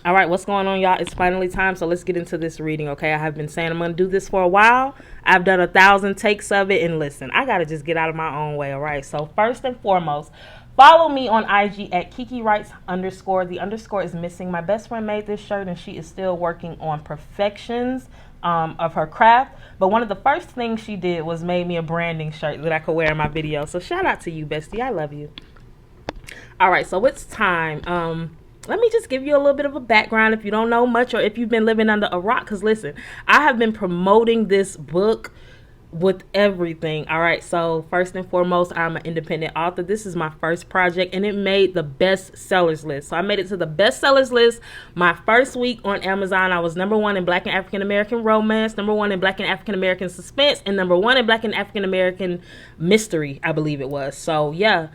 All right, what's going on, y'all? It's finally time, so let's get into this reading, okay? I have been saying I'm going to do this for a while. I've done 1,000 takes of it, and listen, I got to just get out of my own way, all right? So first and foremost, follow me on IG at KikiWrites_. The underscore is missing. My best friend made this shirt, and she is still working on perfections of her craft. But one of the first things she did was made me a branding shirt that I could wear in my video. So shout out to you, bestie. I love you. All right, so it's time. Let me just give you a little bit of a background if you don't know much or if you've been living under a rock. Because listen, I have been promoting this book with everything. All right, so first and foremost, I'm an independent author. This is my first project, and it made the best sellers list. So I made it to the best sellers list my first week on Amazon. I was #1 in Black and African American romance, #1 in Black and African American suspense, and #1 in Black and African American mystery, I believe it was. So yeah,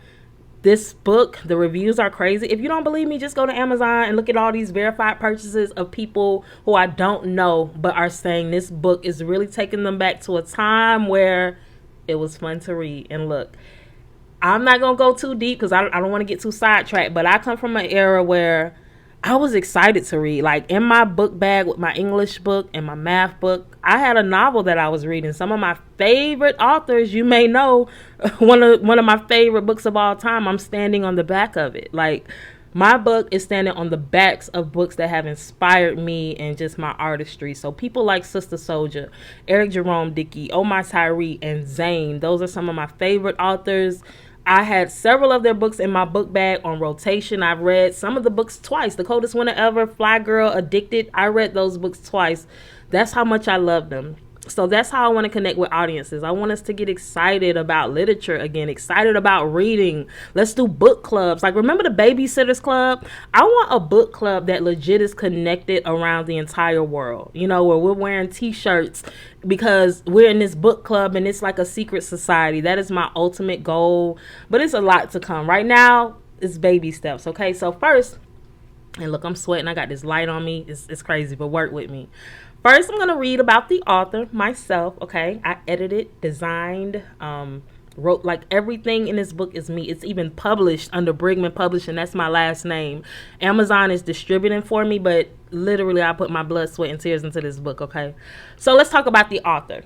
this book, the reviews are crazy. If you don't believe me, just go to Amazon and look at all these verified purchases of people who I don't know but are saying this book is really taking them back to a time where it was fun to read. And look, I'm not going to go too deep because I don't want to get too sidetracked, but I come from an era where I was excited to read. Like in my book bag with my English book and my math book, I had a novel that I was reading. Some of my favorite authors, you may know, one of my favorite books of all time, I'm standing on the back of it. Like my book is standing on the backs of books that have inspired me and just my artistry. So people like Sister Soldier, Eric Jerome Dickey, Omar Tyree, and Zane, those are some of my favorite authors. I had several of their books in my book bag on rotation. I've read some of the books twice. The Coldest Winter Ever, Fly Girl, Addicted. I read those books twice. That's how much I love them. So that's how I want to connect with audiences. I want us to get excited about literature again, excited about reading. Let's do book clubs. Like, remember the Babysitters Club? I want a book club that legit is connected around the entire world. You know, where we're wearing t-shirts because we're in this book club and it's like a secret society. That is my ultimate goal. But it's a lot to come. Right now, it's baby steps. Okay, so first, and look, I'm sweating. I got this light on me. It's crazy, but work with me. First, I'm going to read about the author, myself, okay? I edited, designed, wrote, like everything in this book is me. It's even published under Brigman Publishing. That's my last name. Amazon is distributing for me, but literally I put my blood, sweat, and tears into this book, okay? So let's talk about the author.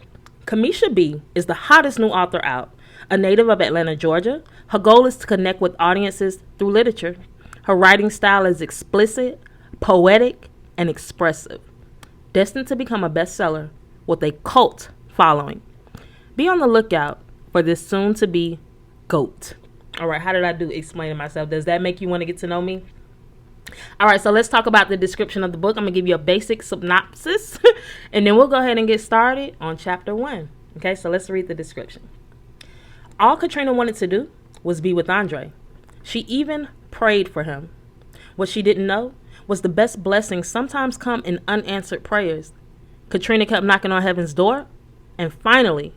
Kiameshia B is the hottest new author out. A native of Atlanta, Georgia, her goal is to connect with audiences through literature. Her writing style is explicit, poetic, and expressive. Destined to become a bestseller with a cult following. Be on the lookout for this soon-to-be GOAT. All right, how did I do explaining myself? Does that make you want to get to know me? All right, so let's talk about the description of the book. I'm going to give you a basic synopsis, and then we'll go ahead and get started on chapter 1. Okay, so let's read the description. All Katrina wanted to do was be with Andre. She even prayed for him. What she didn't know was the best blessings sometimes come in unanswered prayers. Katrina kept knocking on heaven's door, and finally,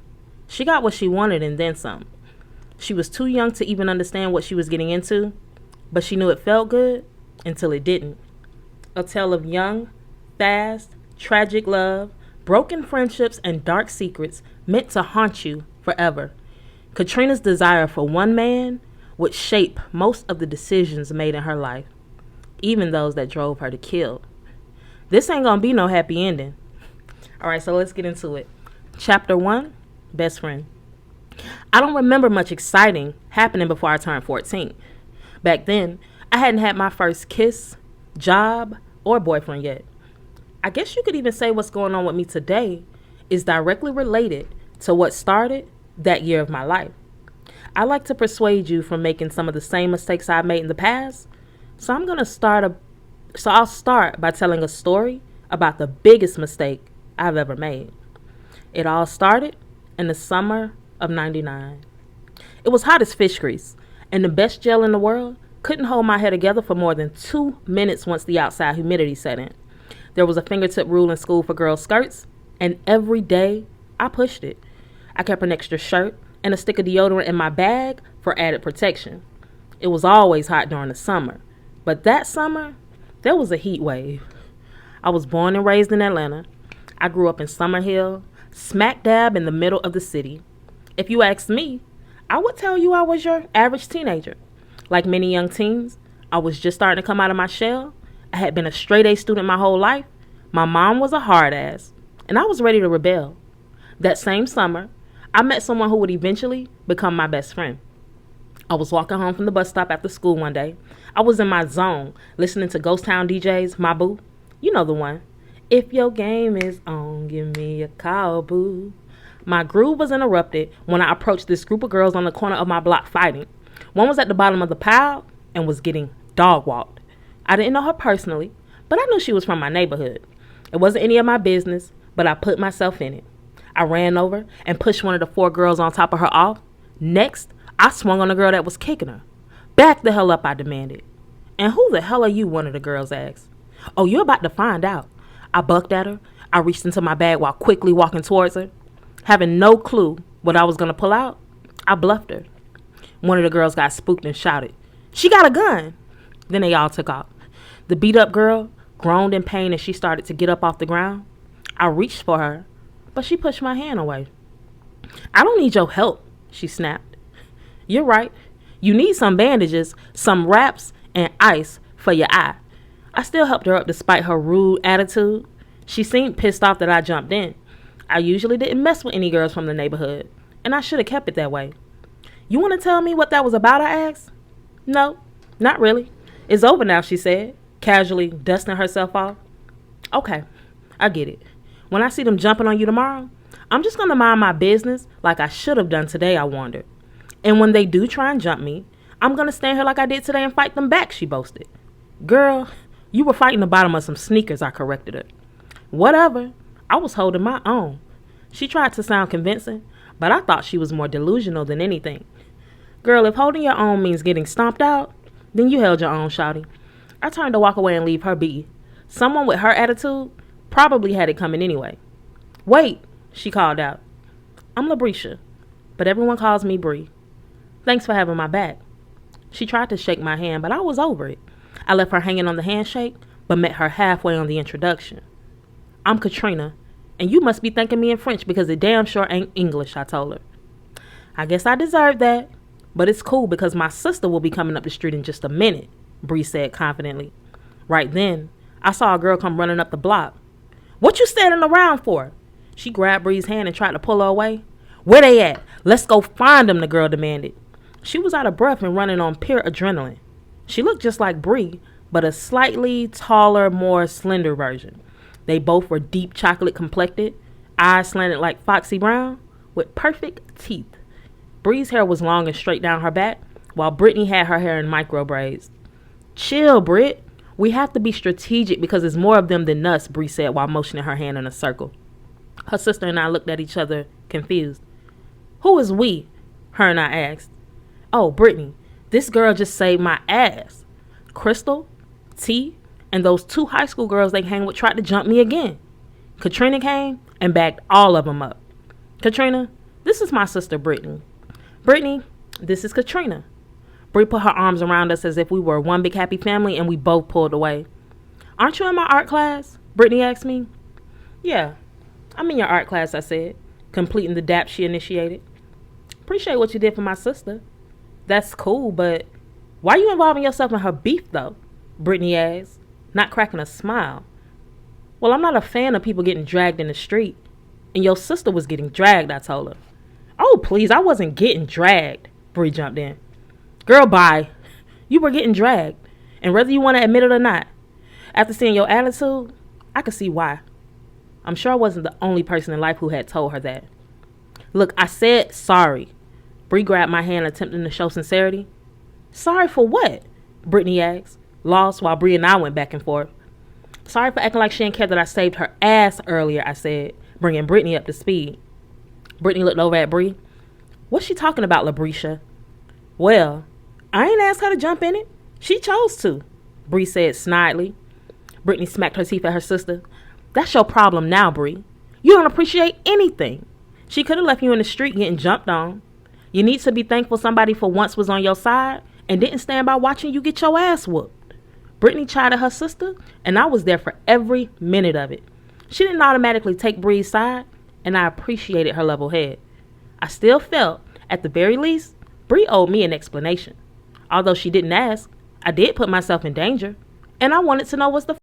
she got what she wanted and then some. She was too young to even understand what she was getting into, but she knew it felt good until it didn't. A tale of young, fast, tragic love, broken friendships, and dark secrets meant to haunt you forever. Katrina's desire for one man would shape most of the decisions made in her life, even those that drove her to kill. This ain't gonna be no happy ending. All right, so let's get into it. Chapter 1, Best Friend. I don't remember much exciting happening before I turned 14. Back then, I hadn't had my first kiss, job, or boyfriend yet. I guess you could even say what's going on with me today is directly related to what started that year of my life. I like to persuade you from making some of the same mistakes I've made in the past. So I'll start by telling a story about the biggest mistake I've ever made. It all started in the summer of '99. It was hot as fish grease, and the best gel in the world couldn't hold my hair together for more than 2 minutes once the outside humidity set in. There was a fingertip rule in school for girls' skirts, and every day I pushed it. I kept an extra shirt and a stick of deodorant in my bag for added protection. It was always hot during the summer. But that summer, there was a heat wave. I was born and raised in Atlanta. I grew up in Summerhill, smack dab in the middle of the city. If you asked me, I would tell you I was your average teenager. Like many young teens, I was just starting to come out of my shell, I had been a straight A student my whole life. My mom was a hard ass, and I was ready to rebel. That same summer, I met someone who would eventually become my best friend. I was walking home from the bus stop after school one day. I was in my zone, listening to Ghost Town DJs, my boo. You know the one. If your game is on, give me a call, boo. My groove was interrupted when I approached this group of girls on the corner of my block fighting. One was at the bottom of the pile and was getting dog walked. I didn't know her personally, but I knew she was from my neighborhood. It wasn't any of my business, but I put myself in it. I ran over and pushed one of the 4 girls on top of her off. Next, I swung on the girl that was kicking her. Back the hell up, I demanded. And who the hell are you, one of the girls asked. Oh, you're about to find out. I bucked at her. I reached into my bag while quickly walking towards her. Having no clue what I was going to pull out, I bluffed her. One of the girls got spooked and shouted, "She got a gun!" Then they all took off. The beat up girl groaned in pain as she started to get up off the ground. I reached for her, but she pushed my hand away. "I don't need your help," she snapped. "You're right. You need some bandages, some wraps, and ice for your eye." I still helped her up despite her rude attitude. She seemed pissed off that I jumped in. I usually didn't mess with any girls from the neighborhood, and I should have kept it that way. "You want to tell me what that was about?" I asked. "No, not really. It's over now," she said, casually dusting herself off. "Okay, I get it. When I see them jumping on you tomorrow, I'm just going to mind my business like I should have done today," I wondered. "And when they do try and jump me, I'm going to stand here like I did today and fight them back," she boasted. "Girl, you were fighting the bottom of some sneakers," I corrected her. "Whatever. I was holding my own." She tried to sound convincing, but I thought she was more delusional than anything. "Girl, if holding your own means getting stomped out, then you held your own, shawty." I turned to walk away and leave her be. Someone with her attitude probably had it coming anyway. "Wait," she called out. "I'm Labrisha, but everyone calls me Bree. Thanks for having my back." She tried to shake my hand, but I was over it. I left her hanging on the handshake, but met her halfway on the introduction. "I'm Katrina, and you must be thanking me in French because it damn sure ain't English," I told her. "I guess I deserve that, but it's cool because my sister will be coming up the street in just a minute," Bree said confidently. Right then, I saw a girl come running up the block. "What you standing around for?" She grabbed Bree's hand and tried to pull her away. "Where they at? Let's go find them," the girl demanded. She was out of breath and running on pure adrenaline. She looked just like Bree, but a slightly taller, more slender version. They both were deep chocolate complected, eyes slanted like Foxy Brown, with perfect teeth. Bree's hair was long and straight down her back, while Brittany had her hair in micro braids. "Chill, Britt. We have to be strategic because there's more of them than us," Bree said while motioning her hand in a circle. Her sister and I looked at each other, confused. "Who is we?" her and I asked. "Oh, Brittany, this girl just saved my ass. Crystal, T, and those 2 high school girls they hang with tried to jump me again. Katrina came and backed all of them up. Katrina, this is my sister Brittany. Brittany, this is Katrina." Bree put her arms around us as if we were one big happy family, and we both pulled away. "Aren't you in my art class?" Brittany asked me. "Yeah, I'm in your art class," I said, completing the dap she initiated. "Appreciate what you did for my sister." "That's cool, but why are you involving yourself in her beef, though?" Brittany asked, not cracking a smile. "Well, I'm not a fan of people getting dragged in the street, and your sister was getting dragged," I told her. "Oh, please, I wasn't getting dragged," Bree jumped in. "Girl, bye. You were getting dragged, and whether you want to admit it or not, after seeing your attitude, I could see why." I'm sure I wasn't the only person in life who had told her that. "Look, I said sorry." Bree grabbed my hand, attempting to show sincerity. "Sorry for what?" Brittany asked, lost while Bree and I went back and forth. "Sorry for acting like she didn't care that I saved her ass earlier," I said, bringing Brittany up to speed. Brittany looked over at Bree. "What's she talking about, Labrisha?" "Well, I ain't asked her to jump in it. She chose to," Bree said snidely. Brittany smacked her teeth at her sister. "That's your problem now, Bree. You don't appreciate anything. She could have left you in the street getting jumped on. You need to be thankful somebody for once was on your side and didn't stand by watching you get your ass whooped." Brittany chided her sister, and I was there for every minute of it. She didn't automatically take Bree's side, and I appreciated her level head. I still felt, at the very least, Bree owed me an explanation. Although she didn't ask, I did put myself in danger, and I wanted to know what's the